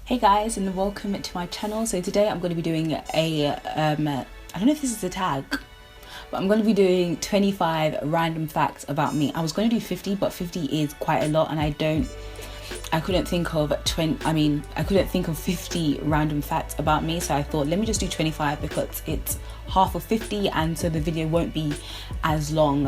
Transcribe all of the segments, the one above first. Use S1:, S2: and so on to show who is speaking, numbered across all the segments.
S1: Hey guys, and welcome to my channel. So today I'm going to be doing a I don't know if this is a tag, but I'm going to be doing 25 random facts about me. I was going to do 50, but 50 is quite a lot, and I couldn't think of 50 random facts about me, so I thought let me just do 25 because it's half of 50, and so the video won't be as long.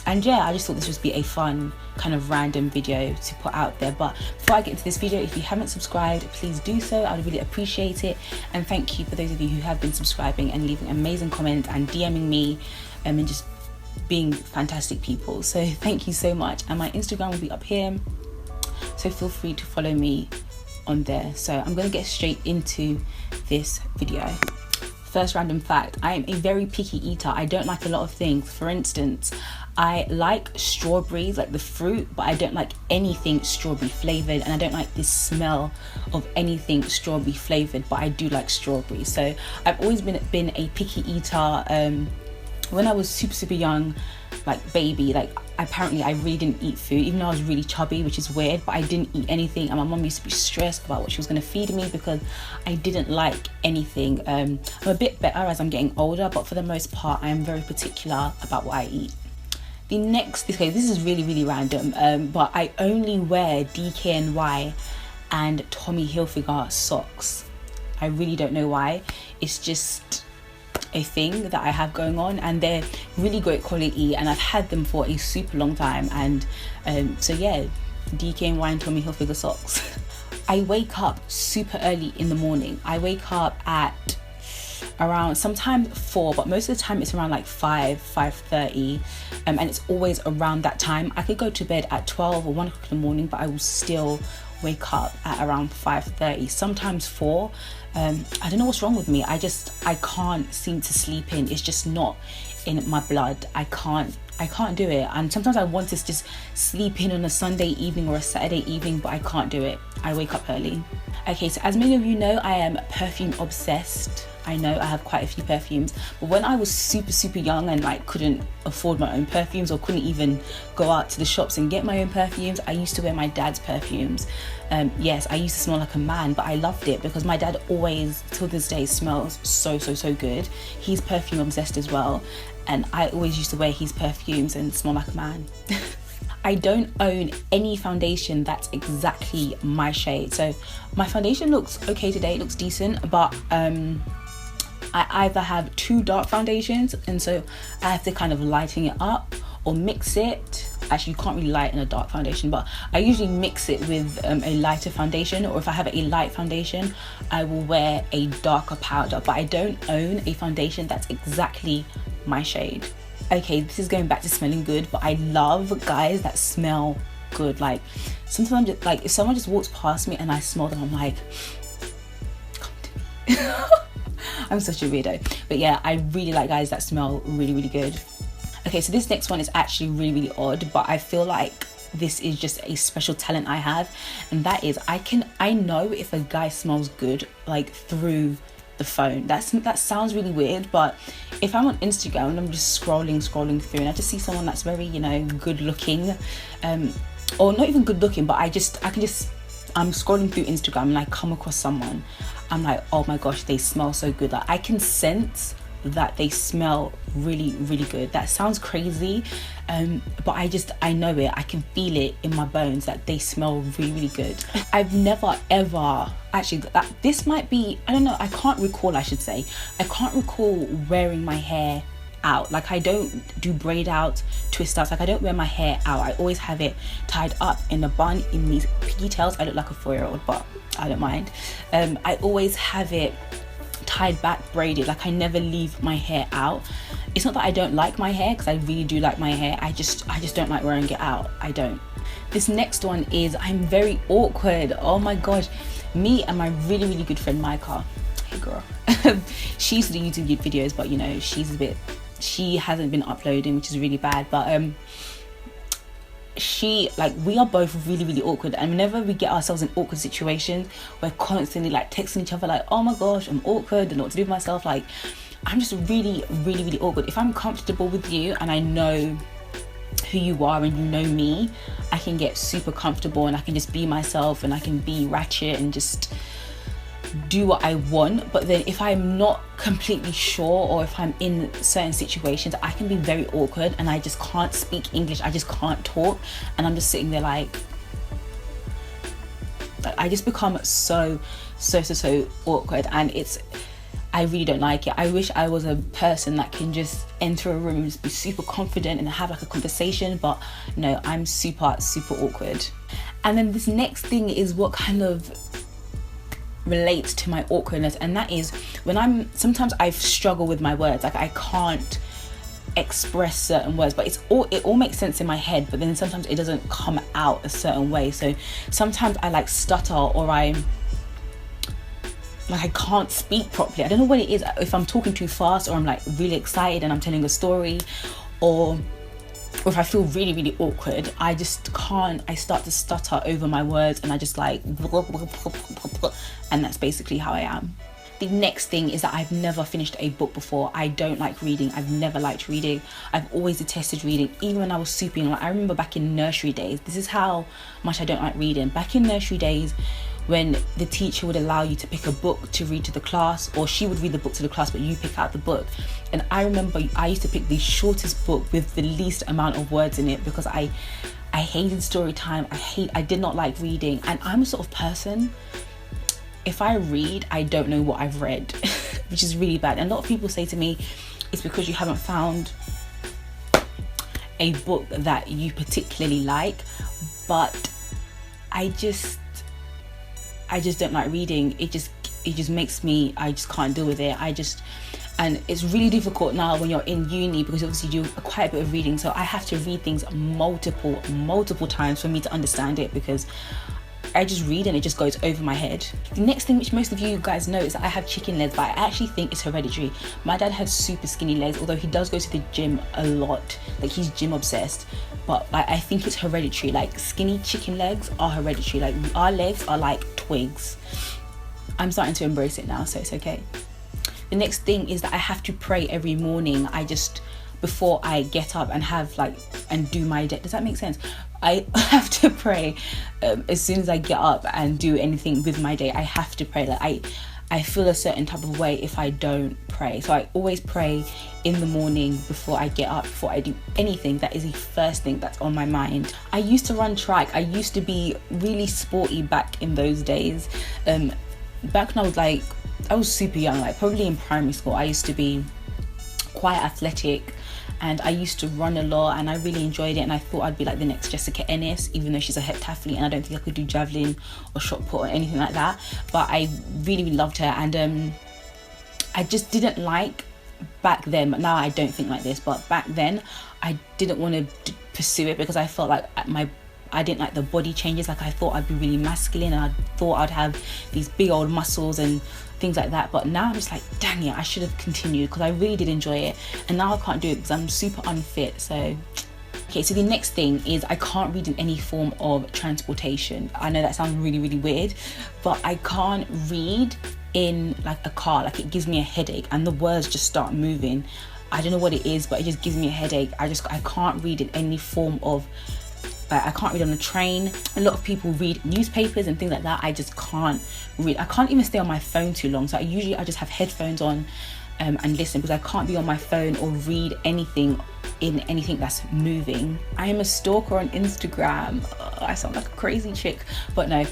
S1: And yeah, I just thought this would be a fun kind of random video to put out there. But before I get into this video, if you haven't subscribed, please do so. I would really appreciate it. And thank you for those of you who have been subscribing and leaving amazing comments and DMing me and just being fantastic people. So thank you so much. And my Instagram will be up here, so feel free to follow me on there. So I'm going to get straight into this video. First random fact, I am a very picky eater. I don't like a lot of things. For instance, I like strawberries, like the fruit, but I don't like anything strawberry flavored, and I don't like this smell of anything strawberry flavored, but I do like strawberries. So I've always been a picky eater. When I was super young, like baby, like apparently I really didn't eat food, even though I was really chubby, which is weird, but I didn't eat anything, and my mum used to be stressed about what she was going to feed me because I didn't like anything. I'm a bit better as I'm getting older, but for the most part I am very particular about what I eat. The next, okay, this is really random, but I only wear DKNY and Tommy Hilfiger socks. I really don't know why. It's just a thing that I have going on, and they're really great quality, and I've had them for a super long time. And so yeah, DKNY and Tommy Hilfiger socks. I wake up super early in the morning. I wake up at around sometimes 4, but most of the time it's around like 5:30, and it's always around that time. I could go to bed at 12 or 1 o'clock in the morning, but I will still wake up at around 5:30, sometimes 4. I don't know what's wrong with me. I can't seem to sleep in. It's just not in my blood. I can't do it. And sometimes I want to just sleep in on a Sunday evening or a Saturday evening, but I can't do it. I wake up early. Okay, so as many of you know, I am perfume obsessed. I know I have quite a few perfumes, but when I was super young and like couldn't afford my own perfumes or couldn't even go out to the shops and get my own perfumes, I used to wear my dad's perfumes. Yes, I used to smell like a man, but I loved it because my dad always, till this day, smells so good. He's perfume obsessed as well, and I always used to wear his perfumes and smell like a man. I don't own any foundation that's exactly my shade. So my foundation looks okay today, it looks decent, but I either have 2 dark foundations, and so I have to kind of lighten it up or mix it. Actually, you can't really lighten a dark foundation, but I usually mix it with a lighter foundation, or if I have a light foundation, I will wear a darker powder. But I don't own a foundation that's exactly my shade. Okay, this is going back to smelling good, but I love guys that smell good. Like sometimes, like if someone just walks past me and I smell them, I'm like, come to me. I'm such a weirdo. But yeah, I really like guys that smell really good. Okay, so this next one is actually really odd, but I feel like this is just a special talent I have, and that is I know if a guy smells good like through the phone. That sounds really weird, but if I'm on Instagram and I'm just scrolling through and I just see someone that's very, you know, good looking, or not even good looking, but I'm scrolling through Instagram and I come across someone, I'm like, oh my gosh, they smell so good. Like I can sense that they smell really good. That sounds crazy, but I know it. I can feel it in my bones that they smell really good. I've never ever actually, this might be, I don't know, I can't recall wearing my hair out. Like I don't do braid out, twist outs. Like I don't wear my hair out. I always have it tied up in a bun in these pigtails. I look like a 4-year-old, but I don't mind. I always have it tied back, braided. Like I never leave my hair out. It's not that I don't like my hair, because I really do like my hair. I just don't like wearing it out. I don't. This next one is I'm very awkward. Oh my gosh. Me and my really good friend Micah. Hey girl. She used to do YouTube videos, but you know, she hasn't been uploading, which is really bad. But we are both really awkward, and whenever we get ourselves in awkward situations, we're constantly like texting each other like, oh my gosh, I'm awkward, I don't know what to do with myself. Like I'm just really awkward. If I'm comfortable with you and I know who you are and you know me, I can get super comfortable and I can just be myself and I can be ratchet and just do what I want. But then if I'm not completely sure, or if I'm in certain situations, I can be very awkward and I just can't speak English, I just can't talk, and I'm just sitting there like I just become so awkward, and I really don't like it. I wish I was a person that can just enter a room and just be super confident and have like a conversation, but no, I'm super awkward. And then this next thing is what kind of relates to my awkwardness, and that is when sometimes I struggle with my words, like I can't express certain words, but it all makes sense in my head, but then sometimes it doesn't come out a certain way. So sometimes I like stutter, or I can't speak properly. I don't know what it is, if I'm talking too fast, or I'm like really excited and I'm telling a story, or if I feel really awkward, I just can't. I start to stutter over my words and I just like and that's basically how I am. The next thing is that I've never finished a book before. I don't like reading. I've never liked reading. I've always detested reading, even when I was super young. Like, I remember back in nursery days, this is how much I don't like reading. Back in nursery days, when the teacher would allow you to pick a book to read to the class, or she would read the book to the class but you pick out the book, and I remember I used to pick the shortest book with the least amount of words in it, because I hated story time. I did not like reading, and I'm a sort of person, if I read, I don't know what I've read, which is really bad. And a lot of people say to me, it's because you haven't found a book that you particularly like, but I just don't like reading. It just makes me, I just can't deal with it. And it's really difficult now when you're in uni, because obviously you do quite a bit of reading, so I have to read things multiple times for me to understand it, because I just read and it just goes over my head. The next thing, which most of you guys know, is that I have chicken legs, but I actually think it's hereditary. My dad has super skinny legs, although he does go to the gym a lot, like he's gym obsessed, but I think it's hereditary. Like, skinny chicken legs are hereditary. Like, our legs are like twigs. I'm starting to embrace it now, so it's okay. The next thing is that I have to pray every morning. Before I get up and do my day. Does that make sense? I have to pray as soon as I get up and do anything with my day. I have to pray. Like, I feel a certain type of way if I don't pray. So I always pray in the morning before I get up, before I do anything. That is the first thing that's on my mind. I used to run track. I used to be really sporty back in those days. Back when I was super young, like probably in primary school, I used to be quite athletic, and I used to run a lot, and I really enjoyed it, and I thought I'd be like the next Jessica Ennis, even though she's a heptathlete, and I don't think I could do javelin or shot put or anything like that, but I really loved her. And I just didn't like back then, but now I don't think like this, but back then I didn't want to pursue it, because I felt like I didn't like the body changes. Like, I thought I'd be really masculine, and I thought I'd have these big old muscles and things like that. But now I'm just like, dang it, I should have continued, because I really did enjoy it, and now I can't do it because I'm super unfit. So okay, so the next thing is I can't read in any form of transportation. I know that sounds really weird, but I can't read in like a car. Like, it gives me a headache, and the words just start moving. I don't know what it is, but it just gives me a headache. I can't read in any form of, like, I can't read on the train. A lot of people read newspapers and things like that. I just can't read. I can't even stay on my phone too long. So I just have headphones on and listen, because I can't be on my phone or read anything in anything that's moving. I am a stalker on Instagram. I sound like a crazy chick, but no.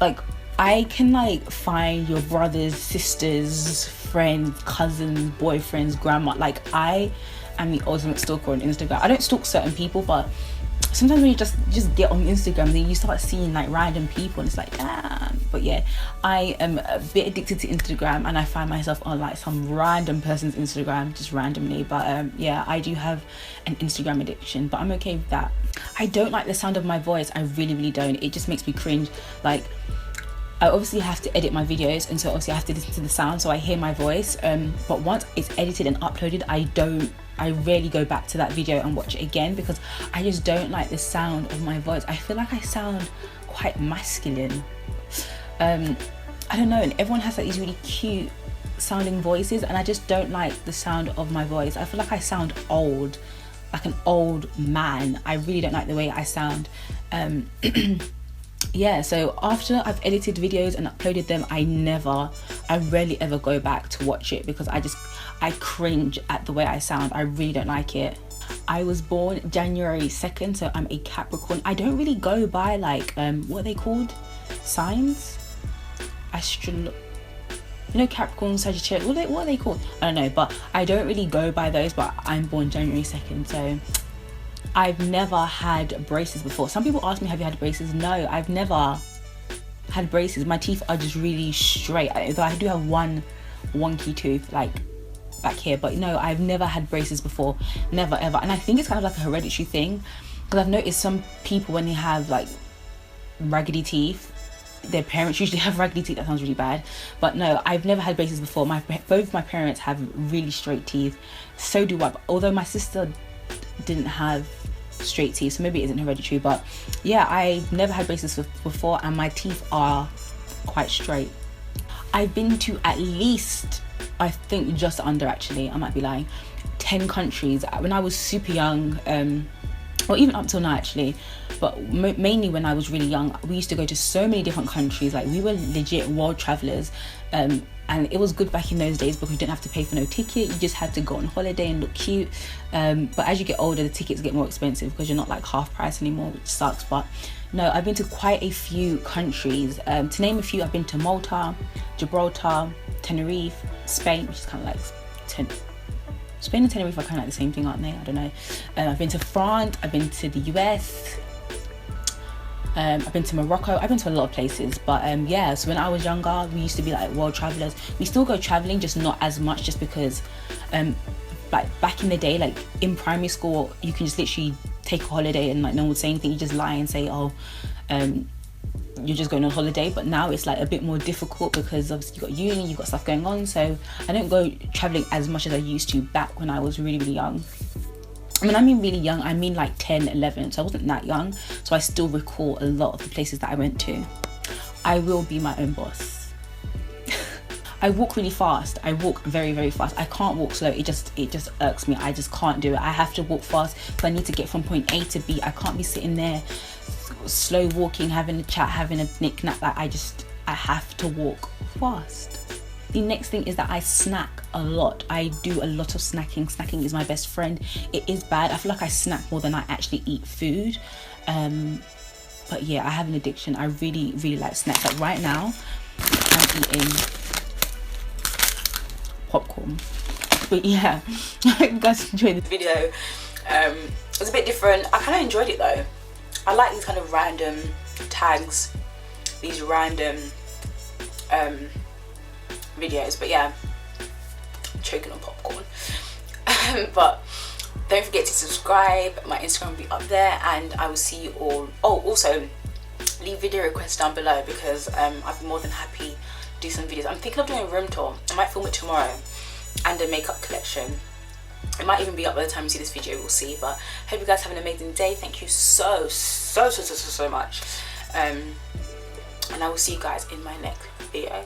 S1: Like, I can like find your brothers, sisters, friends, cousins, boyfriends, grandma. Like, I am the ultimate stalker on Instagram. I don't stalk certain people, but sometimes when you just get on Instagram, then you start seeing like random people, and it's like, but yeah, I am a bit addicted to Instagram, and I find myself on like some random person's Instagram just randomly. But yeah, I do have an Instagram addiction, but I'm okay with that. I don't like the sound of my voice. I really don't. It just makes me cringe. Like, I obviously have to edit my videos, and so obviously I have to listen to the sound so I hear my voice, but once it's edited and uploaded, I rarely go back to that video and watch it again, because I just don't like the sound of my voice. I feel like I sound quite masculine. I don't know, and everyone has like these really cute sounding voices, and I just don't like the sound of my voice. I feel like I sound old. like an old man. I really don't like the way I sound. Yeah, so after I've edited videos and uploaded them, I rarely ever go back to watch it, because I cringe at the way I sound. I really don't like it. I was born January 2nd, so I'm a Capricorn. I don't really go by like what are they called, signs, Capricorn, Sagittarius, what are they called? I don't know, but I don't really go by those. But I'm born January 2nd, so I've never had braces before. Some people ask me, have you had braces? No, I've never had braces. My teeth are just really straight, though I do have one wonky tooth like back here, but no, I've never had braces before, never ever. And I think it's kind of like a hereditary thing, because I've noticed some people, when they have like raggedy teeth, their parents usually have raggedy teeth. That sounds really bad, but no, I've never had braces before. Both my parents have really straight teeth, so do I, although my sister didn't have straight teeth, so maybe it isn't hereditary. But yeah, I've never had braces before, and my teeth are quite straight. I've been to at least, I think just under, actually, I might be lying, 10 countries when I was super young, or even up till now actually, but mainly when I was really young. We used to go to so many different countries, like we were legit world travelers, and it was good back in those days because you didn't have to pay for no ticket. You just had to go on holiday and look cute. But as you get older, the tickets get more expensive because you're not like half price anymore, which sucks. But no, I've been to quite a few countries. To name a few, I've been to Malta, Gibraltar, Tenerife, Spain, which is kind of like Spain and Tenerife are kind of like the same thing, aren't they? I don't know. I've been to France, I've been to the US, I've been to Morocco, I've been to a lot of places. But yeah, so when I was younger, we used to be like world travelers. We still go traveling, just not as much, just because like back in the day, like in primary school, you can just literally take a holiday and like no one would say anything. You just lie and say, oh, you're just going on holiday. But now it's like a bit more difficult because obviously you've got uni, you've got stuff going on, so I don't go traveling as much as I used to back when I was really, really young. I mean really young, I mean like 10, 11, so I wasn't that young, so I still recall a lot of the places that I went to. I will be my own boss. I walk really fast. I walk very, very fast. I can't walk slow. It just irks me. I just can't do it. I have to walk fast because I need to get from point A to B. I can't be sitting there slow walking, having a chat, having a knick-knack. Like I have to walk fast. The next thing is that I snack a lot. I do a lot of snacking. Snacking is my best friend. It is bad. I feel like I snack more than I actually eat food. But yeah, I have an addiction. I really, really like snacks. Like right now, I'm eating popcorn. But yeah, I hope you guys enjoyed the video. It was a bit different. I kind of enjoyed it though. I like these kind of random tags, these random videos. But yeah, I'm choking on popcorn. But don't forget to subscribe. My Instagram will be up there, and I will see you all. Oh, also leave video requests down below, because I'd be more than happy to do some videos. I'm thinking of doing a room tour. I might film it tomorrow, and a makeup collection. It might even be up by the time you see this video, we'll see. But hope you guys have an amazing day. Thank you so much, and I will see you guys in my next video.